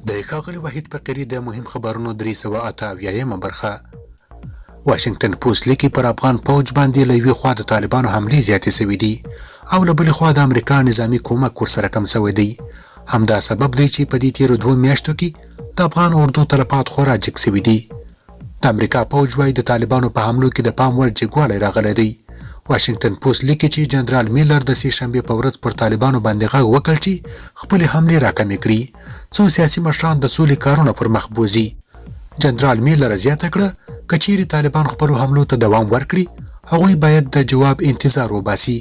د ښاغلي وحید فقیري د مهم خبرونو 388 برخه. واشنگټن پوسټ لیکي پر افغان فوج باندې له یوې خوا د طالبانو حملې زیاتې شوې دي او له بلې خوا د امریکا نظامي کومک ورسره کم شوی دی. همدا سبب دی چې په دې تیرو 2 میاشتو کې د افغان اردو تلفات خورا جګ شوي دي. د امریکا فوج وايي د طالبانو په حملو کې د پام وړ جګوالی راغلی دی. واشنگټن پوسټ لیکي چې جنرال میلر د سې شنبې په ورځ پر طالبانو باندې غږ وکړ چې خپلې حملې راکمې کړي، څو سیاسي مشران د سولې کارونه پر مخ بوځي. جنرال میلر زیاته کړه که چیرې طالبان خپلو حملو ته دوام ورکړي، هغوی باید د جواب انتظار وباسي.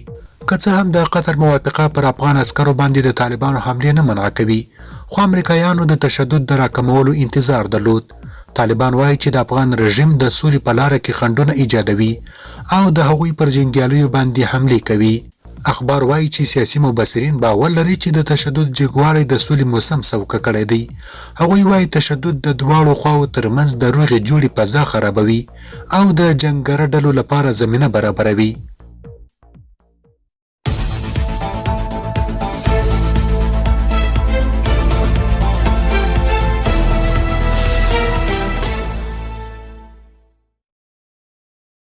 که څه هم د قطر موافقه پر افغان عسکرو باندې د طالبانو حملې نه منع کوي، خو امریکایانو د تشدد د راکمولو انتظار درلود. طالبان وایي چې د افغان رژیم د سولې په لاره کې خنډونه ایجادوي او د هغوی پر جنګیالیو باندې حملې کوي. اخبار وایي چې سیاسي مبصرین باور لري چې د تشدد جګوالی د سولې موسم سوکه کړی دی. هغوی وایي تشدد د دواړو خواو ترمنځ د روغې جوړې فضا خرابوي او د جنګره ډلو لپاره زمینه برابروي.